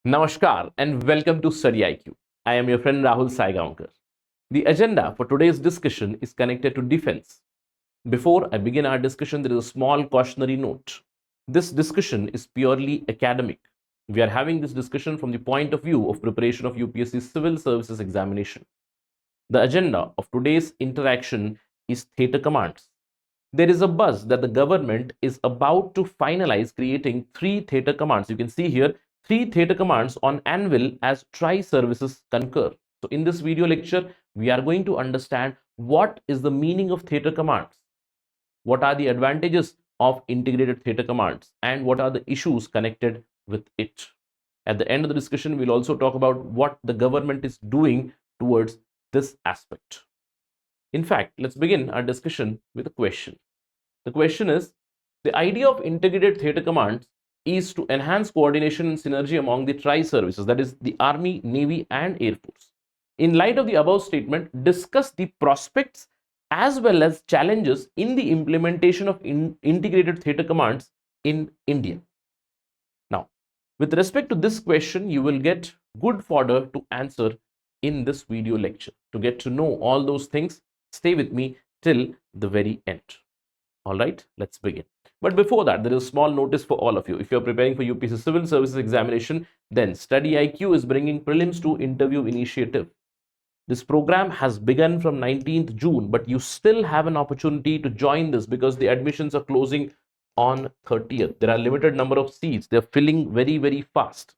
Namaskar and welcome to StudyIQ. I am your friend Rahul Saigaonker. The agenda for today's discussion is connected to defense. Before I begin our discussion, there is a small cautionary note. This discussion is purely academic. We are having this discussion from the point of view of preparation of UPSC Civil Services examination. The agenda of today's interaction is theatre commands. There is a buzz that the government is about to finalize creating 3 theatre commands. You can see here 3 theatre commands on anvil as tri-services concur. So in this video lecture, we are going to understand what is the meaning of theatre commands, what are the advantages of integrated theatre commands, and what are the issues connected with it. At the end of the discussion, we'll also talk about what the government is doing towards this aspect. In fact, let's begin our discussion with a question. The question is, the idea of integrated theatre commands is to enhance coordination and synergy among the tri-services, that is the Army, Navy and Air Force. In light of the above statement, discuss the prospects as well as challenges in the implementation of integrated theatre commands in India. Now, with respect to this question, you will get good fodder to answer in this video lecture. To get to know all those things, stay with me till the very end. All right, let's begin. But before that, there is a small notice for all of you. If you're preparing for UPSC Civil Services examination, then StudyIQ is bringing Prelims to Interview initiative. This program has begun from 19th June, but you still have an opportunity to join this because the admissions are closing on 30th. There are limited number of seats. They're filling very, very fast.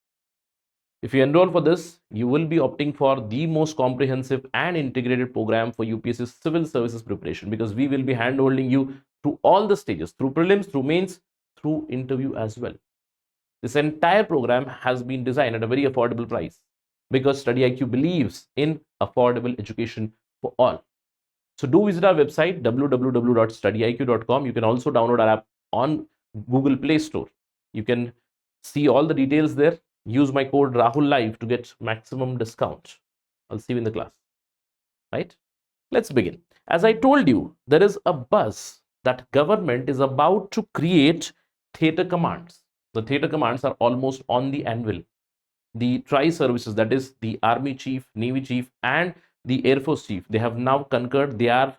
If you enroll for this, you will be opting for the most comprehensive and integrated program for UPSC Civil Services preparation, because we will be hand-holding you through all the stages, through prelims, through mains, through interview as well. This entire program has been designed at a very affordable price because StudyIQ believes in affordable education for all. So do visit our website www.studyiq.com. You can also download our app on Google Play Store. You can see all the details there. Use my code RAHULLIVE to get maximum discount. I'll see you in the class. Right? Let's begin. As I told you, there is a buzz that government is about to create theatre commands. The theatre commands are almost on the anvil. The tri-services, that is the Army Chief, Navy Chief and the Air Force Chief, they have now concurred. They are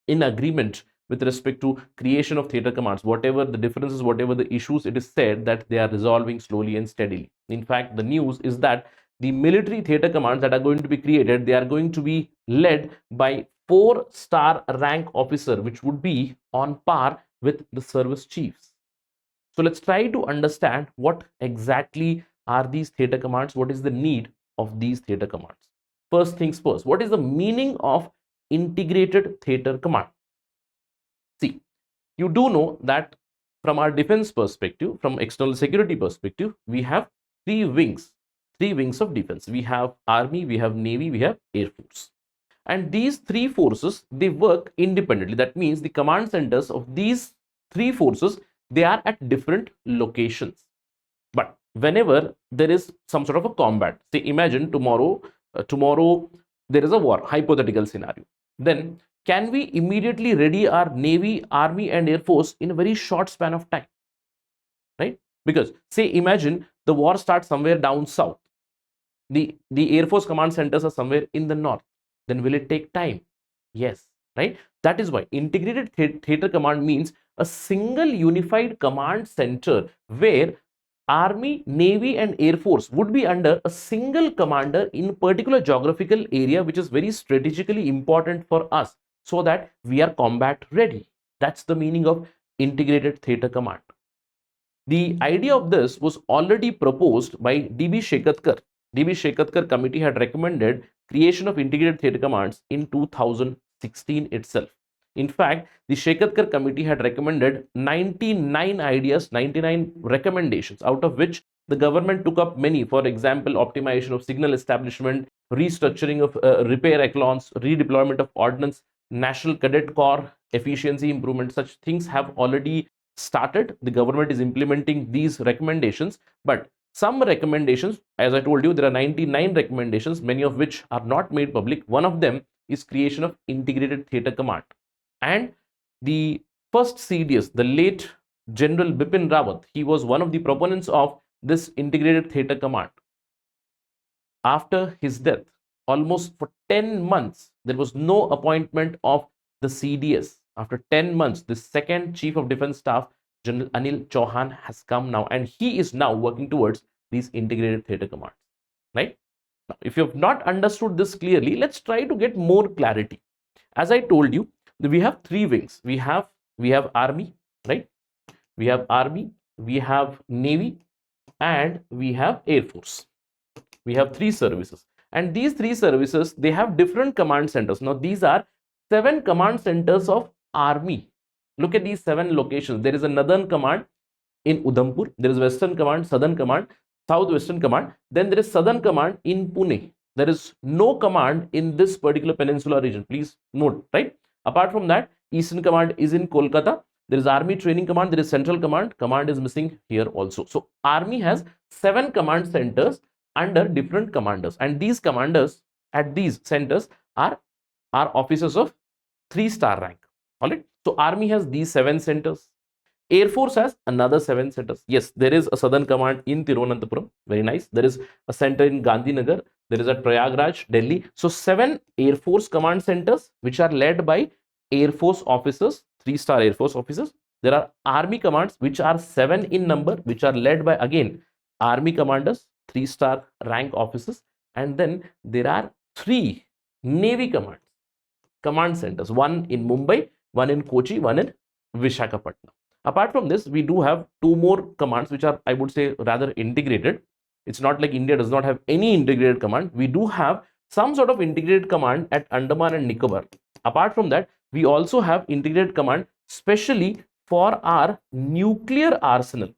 in agreement with respect to creation of theatre commands. Whatever the differences, whatever the issues, it is said that they are resolving slowly and steadily. In fact, the news is that the military theatre commands that are going to be created, they are going to be led by 4-star rank officer, which would be on par with the service chiefs. So let's try to understand what exactly are these theatre commands, what is the need of these theatre commands. First things first, what is the meaning of integrated theatre command? See, you do know that from our defense perspective, from external security perspective, we have three wings of defense. We have Army, we have Navy, we have Air Force. And these 3 forces, they work independently. That means the command centers of these 3 forces, they are at different locations. But whenever there is some sort of a combat, say imagine tomorrow there is a war, hypothetical scenario, then can we immediately ready our Navy, Army and Air Force in a very short span of time, right? Because say imagine the war starts somewhere down south, the Air Force command centers are somewhere in the north, then will it take time? Yes, right? That is why integrated theatre command means a single unified command center where Army, Navy and Air Force would be under a single commander in a particular geographical area which is very strategically important for us, so that we are combat ready. That's the meaning of integrated theatre command. The idea of this was already proposed by D.B. Shekatkar. D.B. Shekatkar committee had recommended creation of integrated theatre commands in 2016 itself. In fact, the Shekatkar committee had recommended 99 ideas, 99 recommendations, out of which the government took up many. For example, optimization of signal establishment, restructuring of repair echelons, redeployment of ordnance, National Cadet Corps, efficiency improvement. Such things have already started. The government is implementing these recommendations, but some recommendations, as I told you, there are 99 recommendations, many of which are not made public. One of them is creation of integrated theatre command. And the first CDS, the late General Bipin Rawat, he was one of the proponents of this integrated theatre command. after his death, almost for 10 months, there was no appointment of the CDS. After 10 months, the second Chief of Defense Staff, General Anil Chauhan, has come now, and he is now working towards these integrated theater commands, right? Now, if you have not understood this clearly, let's try to get more clarity. As I told you, we have three wings. We have Army, right? We have Army, we have Navy, and we have Air Force. We have three services, and these three services, they have different command centers. Now these are 7 command centers of Army. Look at these 7 locations. There is a Northern Command in Udhampur, there is Western Command, Southern Command, Southwestern Command, then there is Southern Command in Pune. There is no command in this particular peninsula region, please note, right? Apart from that, Eastern Command is in Kolkata. There is Army Training Command, there is Central Command is missing here also. So Army has 7 command centers under different commanders, and these commanders at these centers are officers of 3-star rank. All right, so Army has these 7 centers. Air Force has another 7 centers. Yes, there is a Southern Command in Tirunanthapuram, very nice. There is a center in Gandhinagar, there is at Prayagraj, Delhi. So 7 Air Force command centers which are led by Air Force officers, 3-star Air Force officers. There are Army commands which are 7 in number, which are led by again Army commanders, 3-star rank officers, and then there are 3 Navy command centers, one in Mumbai, one in Kochi, one in Vishakhapatnam. Apart from this, we do have 2 more commands which are, I would say, rather integrated. It's not like India does not have any integrated command. We do have some sort of integrated command at Andaman and Nicobar. Apart from that, we also have integrated command specially for our nuclear arsenal.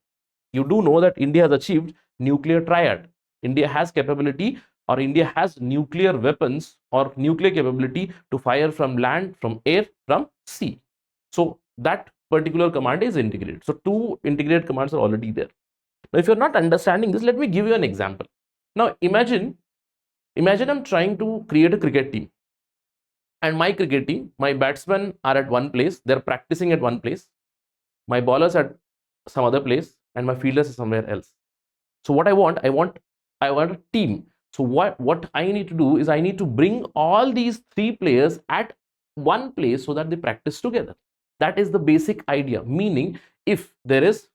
You do know that India has achieved nuclear triad. India has capability, or India has nuclear weapons or nuclear capability to fire from land, from air, from sea. So that particular command is integrated. So 2 integrated commands are already there. Now, if you're not understanding this, let me give you an example. Now, imagine I'm trying to create a cricket team, and my cricket team, my batsmen are at one place, they're practicing at one place, my bowlers at some other place, and my fielders are somewhere else. So what I want a team. So what I need to do is I need to bring all these 3 players at one place so that they practice together. That is the basic idea. Meaning, if there is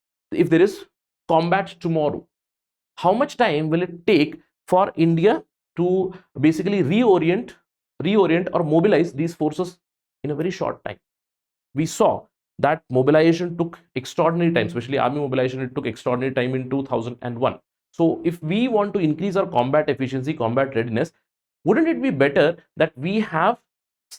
combat tomorrow, how much time will it take for India to basically reorient or mobilize these forces in a very short time? We saw that mobilization took extraordinary time, especially army mobilization, it took extraordinary time in 2001. So if we want to increase our combat efficiency, combat readiness, wouldn't it be better that we have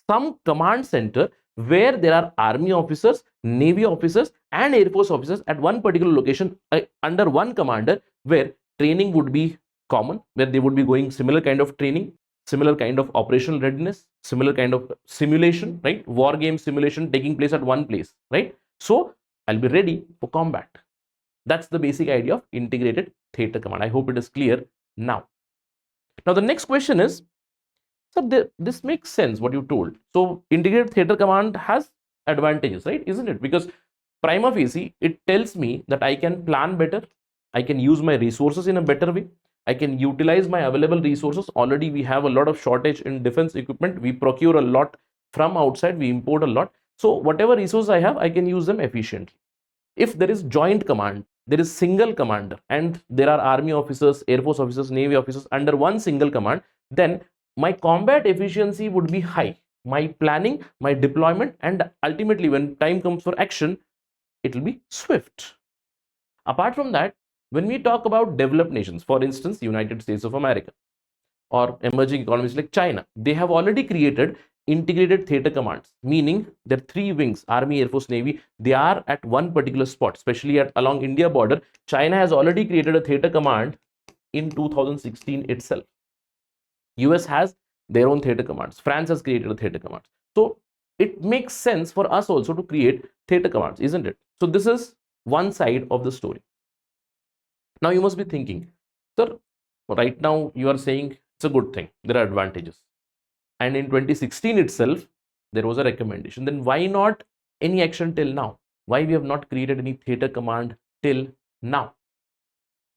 some command center where there are army officers, navy officers, and air force officers at one particular location under one commander, where training would be common, where they would be going similar kind of training, similar kind of operational readiness, similar kind of simulation, right? War game simulation taking place at one place, right? So I'll be ready for combat. That's the basic idea of integrated theater command. I hope it is clear now. Now the next question is, so this makes sense what you told. So integrated theater command has advantages, right? Isn't it? Because prima facie, it tells me that I can plan better, I can use my resources in a better way, I can utilize my available resources. Already we have a lot of shortage in defense equipment. We procure a lot from outside, we import a lot. So whatever resources I have, I can use them efficiently. If there is joint command, there is single commander, and there are army officers, air force officers, navy officers under one single command, then my combat efficiency would be high. My planning, my deployment, and ultimately when time comes for action, it will be swift. Apart from that, when we talk about developed nations, for instance, United States of America or emerging economies like China, they have already created integrated theater commands, meaning their 3 wings, army, air force, navy, they are at one particular spot, especially along India border. China has already created a theater command in 2016 itself. US has their own theater commands. France has created a theater command. So it makes sense for us also to create theater commands, isn't it? So this is one side of the story. Now you must be thinking, sir, right now you are saying it's a good thing, there are advantages, and in 2016 itself there was a recommendation. Then why not any action till now? Why we have not created any theater command till now?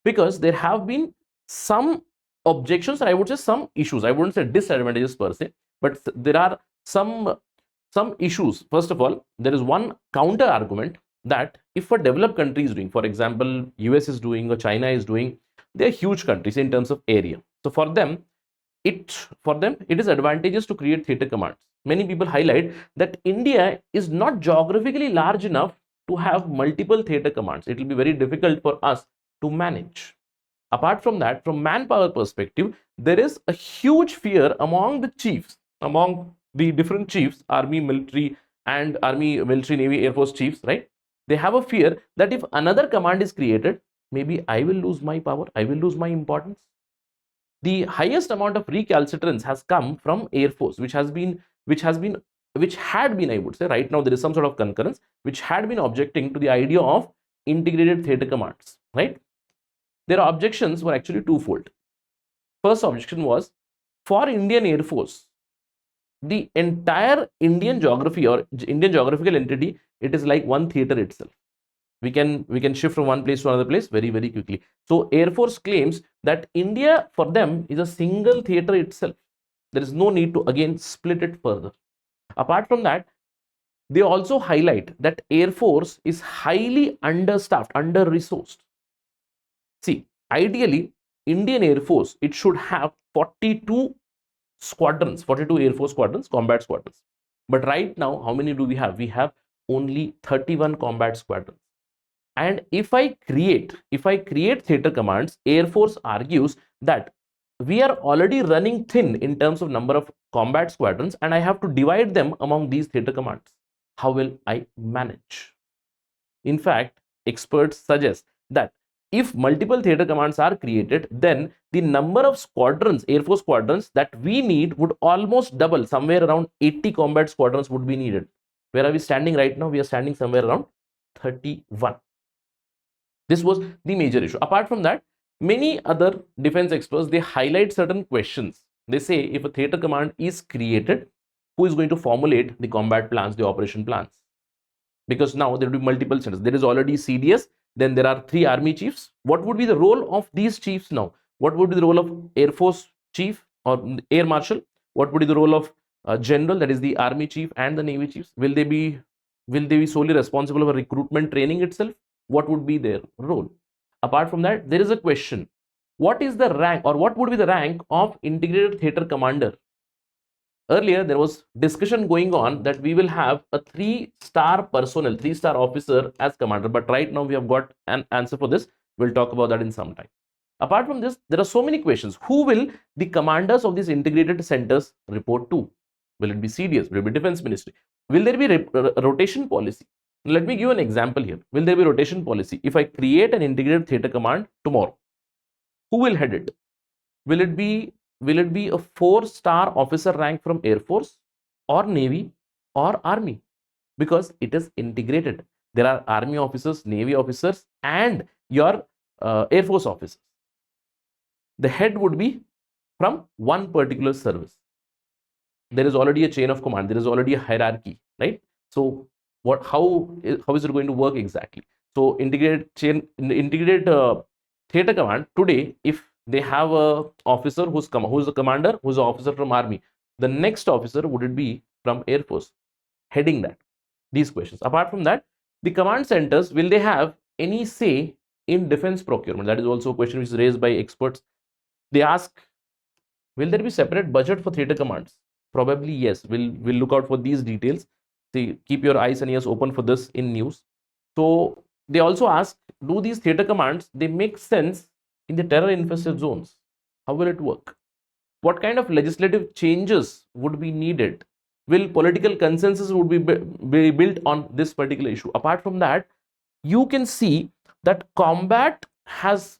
Because there have been some objections, or I would say some issues. I wouldn't say disadvantages per se, but there are some issues. First of all, there is one counter argument that if a developed country is doing, for example, US is doing or China is doing, they are huge countries in terms of area. So for them, it is advantageous to create theater commands. Many people highlight that India is not geographically large enough to have multiple theater commands. It will be very difficult for us to manage. Apart from that, from manpower perspective, there is a huge fear among the chiefs, among the different chiefs, army, military, navy, air force chiefs, right? They have a fear that if another command is created, maybe I will lose my power, I will lose my importance. The highest amount of recalcitrance has come from Air Force, which had been, I would say, right now there is some sort of concurrence, which had been objecting to the idea of integrated theater commands, right? Their objections were actually twofold. First objection was, for Indian Air Force, the entire Indian geography or Indian geographical entity, it is like one theater itself. We can shift from one place to another place very, very quickly. So Air Force claims that India for them is a single theater itself. There is no need to again split it further. Apart from that, they also highlight that Air Force is highly understaffed, under-resourced. See, ideally, Indian Air Force, it should have 42 squadrons, 42 Air Force squadrons, combat squadrons. But right now, how many do we have? We have only 31 combat squadrons. And if I create theater commands, Air Force argues that we are already running thin in terms of number of combat squadrons, and I have to divide them among these theater commands. How will I manage? In fact, experts suggest that if multiple theater commands are created, then the number of squadrons, Air Force squadrons that we need would almost double. Somewhere around 80 combat squadrons would be needed. Where are we standing right now? We are standing somewhere around 31. This was the major issue. Apart from that, many other defense experts, they highlight certain questions. They say if a theater command is created, who is going to formulate the combat plans, the operation plans? Because now there will be multiple centers. There is already CDS, then there are 3 army chiefs. What would be the role of these chiefs now? What would be the role of Air Force chief or Air Marshal? What would be the role of general, that is the army chief and the navy chiefs? Will they be solely responsible for recruitment training itself? What would be their role? Apart from that, there is a question. What is the rank, or what would be the rank of integrated theater commander? Earlier, there was discussion going on that we will have a 3-star personnel, 3-star officer as commander. But right now, we have got an answer for this. We'll talk about that in some time. Apart from this, there are so many questions. Who will the commanders of these integrated centers report to? Will it be CDS? Will it be Defense Ministry? Will there be rotation policy? Let me give an example here. Will there be rotation policy? If I create an integrated theater command tomorrow, who will head it? Will it be a 4-star officer rank from Air Force or Navy or Army? Because it is integrated. There are Army officers, Navy officers, and your Air Force officers. The head would be from one particular service. There is already a chain of command. There is already a hierarchy, right? So how is it going to work exactly? So integrated theater command today, if they have a officer who's a commander, who's an officer from Army, the next officer would it be from Air Force heading that? These questions. Apart from that, the command centers, will they have any say in defense procurement? That is also a question which is raised by experts. They ask, will there be separate budget for theater commands? Probably yes. We'll look out for these details. See, keep your eyes and ears open for this in news. So they also ask, do these theater commands, they make sense in the terror infested zones? How will it work? What kind of legislative changes would be needed? Will political consensus would be built on this particular issue? Apart from that, you can see that combat has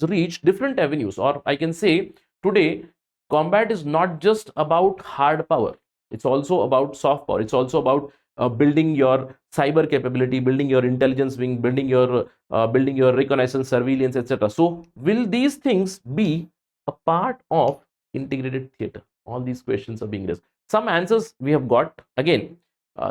reached different avenues, or I can say today combat is not just about hard power. It's also about soft power. It's also about building your cyber capability, building your intelligence wing, building your reconnaissance, surveillance, etc. So will these things be a part of integrated theater? All these questions are being raised. Some answers we have got. Again,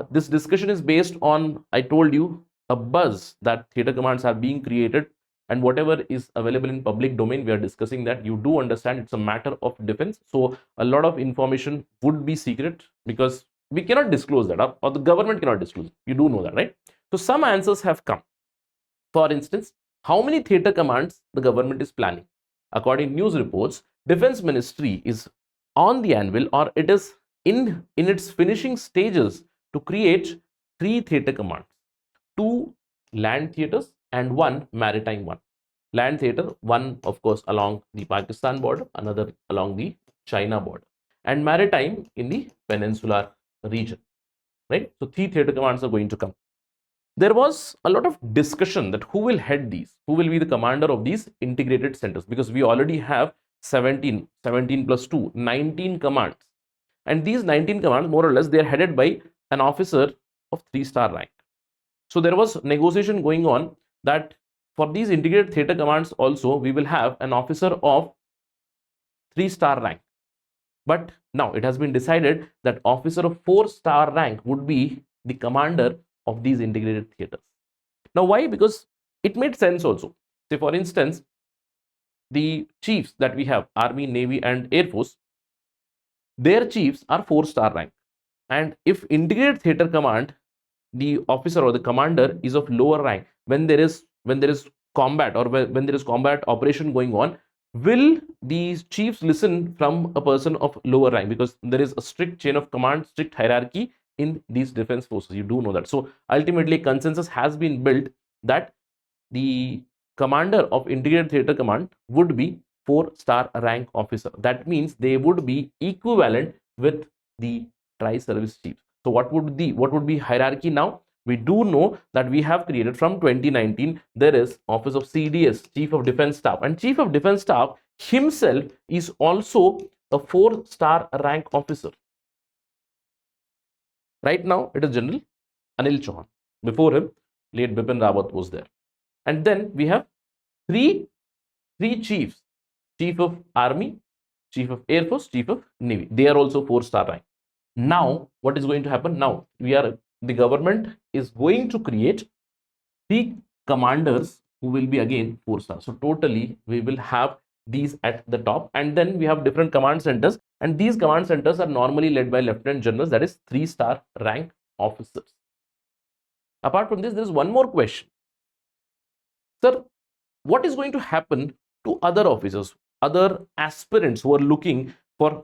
this discussion is based on, I told you, a buzz that theater commands are being created. and whatever is available in public domain, we are discussing that. You do understand it's a matter of defense, so a lot of information would be secret because we cannot disclose that, or the government cannot disclose. You do know that, right? So some answers have come. For instance, how many theater commands the government is planning? According to news reports, Defense Ministry is on the anvil, or it is in its finishing stages to create 3 theater commands, 2 land theaters and 1 maritime one. Land theater, one of course along the Pakistan border, another along the China border, and maritime in the peninsular region, right? So 3 theater commands are going to come. There was a lot of discussion that who will head these, who will be the commander of these integrated centers, because we already have 17 plus 2, 19 commands, and these 19 commands, more or less, they are headed by an officer of 3-star rank. So there was negotiation going on that for these integrated theater commands also we will have an officer of 3-star rank, but now it has been decided that officer of 4-star rank would be the commander of these integrated theaters. Now why? Because it made sense also. Say for instance, the chiefs that we have, Army, Navy and Air Force, their chiefs are 4-star rank, and if integrated theater command, the officer or the commander is of lower rank, when there is combat, or when there is combat operation going on, will these chiefs listen from a person of lower rank? Because there is a strict chain of command, strict hierarchy in these defense forces. You do know that. So ultimately consensus has been built that the commander of integrated theater command would be 4-star rank officer. That means they would be equivalent with the tri-service chiefs. So what would be hierarchy now? We do know that we have created from 2019, there is office of CDS, Chief of Defense Staff, and Chief of Defense Staff himself is also a 4-star rank officer. Right now it is General Anil Chauhan. Before him, late Bipin Rawat was there. And then we have three chiefs: Chief of Army, Chief of Air Force, Chief of Navy. They are also 4-star rank. Now what is going to happen? Now the government is going to create 3 commanders who will be again 4-star. So totally we will have these at the top, and then we have different command centers, and these command centers are normally led by lieutenant generals, that is 3-star rank officers. Apart from this, there is one more question. Sir, what is going to happen to other officers, other aspirants who are looking for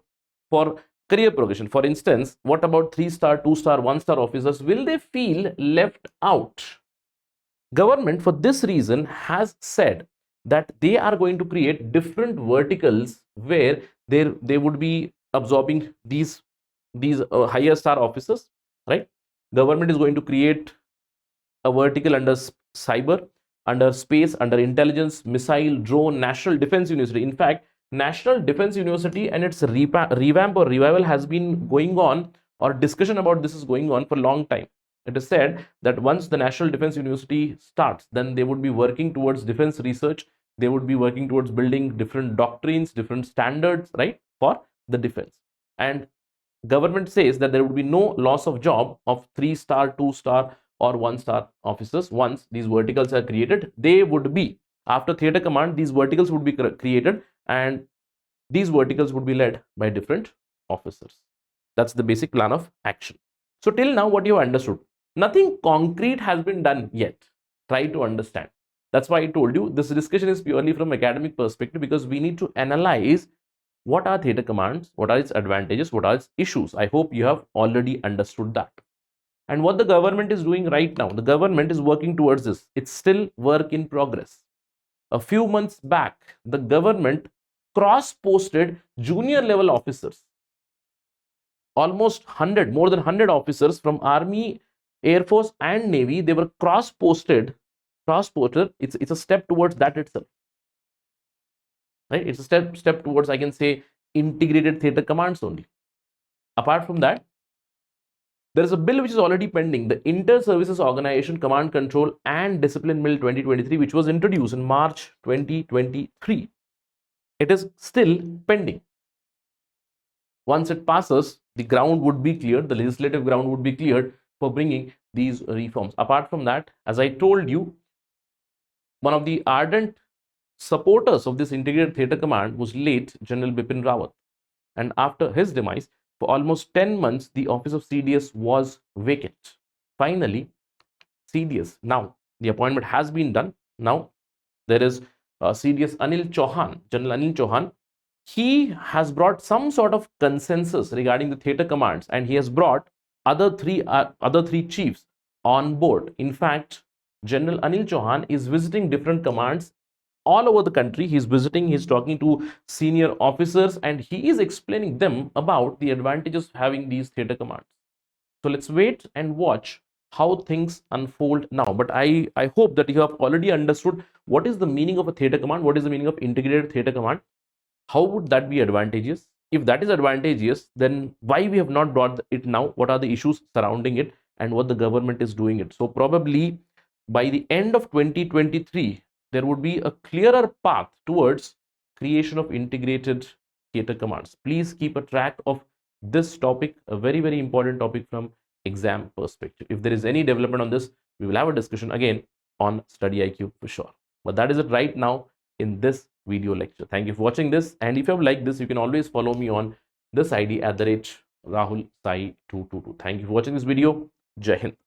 career progression? For instance, what about 3-star, 2-star, 1-star officers? Will they feel left out? Government, for this reason, has said that they are going to create different verticals where they would be absorbing these higher star officers, right? Government is going to create a vertical under cyber, under space, under intelligence, missile, drone, National Defense University. In fact, National Defense University and its revamp or revival has been going on, or discussion about this is going on for a long time. It is said that once the National Defense University starts, then they would be working towards defense research. They would be working towards building different doctrines, different standards, right, for the defense. And government says that there would be no loss of job of 3-star, 2-star or 1-star officers. Once these verticals are created, they would be, after theater command, these verticals would be created, and these verticals would be led by different officers. That's the basic plan of action. So till now, what you have understood, nothing concrete has been done yet. Try to understand. That's why I told you this discussion is purely from academic perspective, because we need to analyze what are theater commands, what are its advantages, what are its issues. I hope you have already understood that. And what the government is doing right now, the government is working towards this. It's still work in progress. A few months back, the government cross-posted junior level officers. Almost 100, more than 100 officers from Army, Air Force and Navy, they were cross-posted. It's a step towards that itself, right? It's a step towards, I can say, integrated theater commands only. Apart from that, there is a bill which is already pending, the Inter-Services Organization Command Control and Discipline Bill 2023, which was introduced in March 2023. It is still pending. Once it passes, the ground would be cleared, the legislative ground would be cleared for bringing these reforms. Apart from that, as I told you, One of the ardent supporters of this integrated theatre command was late General Bipin Rawat, and after his demise, for almost 10 months, the office of CDS was vacant. Finally, CDS, now the appointment has been done. Now there is CDS Anil Chauhan, General Anil Chauhan. He has brought some sort of consensus regarding the theatre commands, and he has brought other three chiefs on board. In fact, General Anil Chauhan is visiting different commands all over the country. He's visiting, he's talking to senior officers, and he is explaining them about the advantages of having these theatre commands. So let's wait and watch how things unfold now. But I hope that you have already understood what is the meaning of a theatre command, what is the meaning of integrated theatre command, how would that be advantageous? If that is advantageous, then why we have not brought it now? What are the issues surrounding it and what the government is doing it? So probably by the end of 2023, there would be a clearer path towards creation of integrated theatre commands. Please keep a track of this topic, a very, very important topic from exam perspective. If there is any development on this, we will have a discussion again on StudyIQ for sure. But that is it right now in this video lecture. Thank you for watching this, and if you have liked this, you can always follow me on this ID @ Rahul Sai 222. Thank you for watching this video. Jai Hind.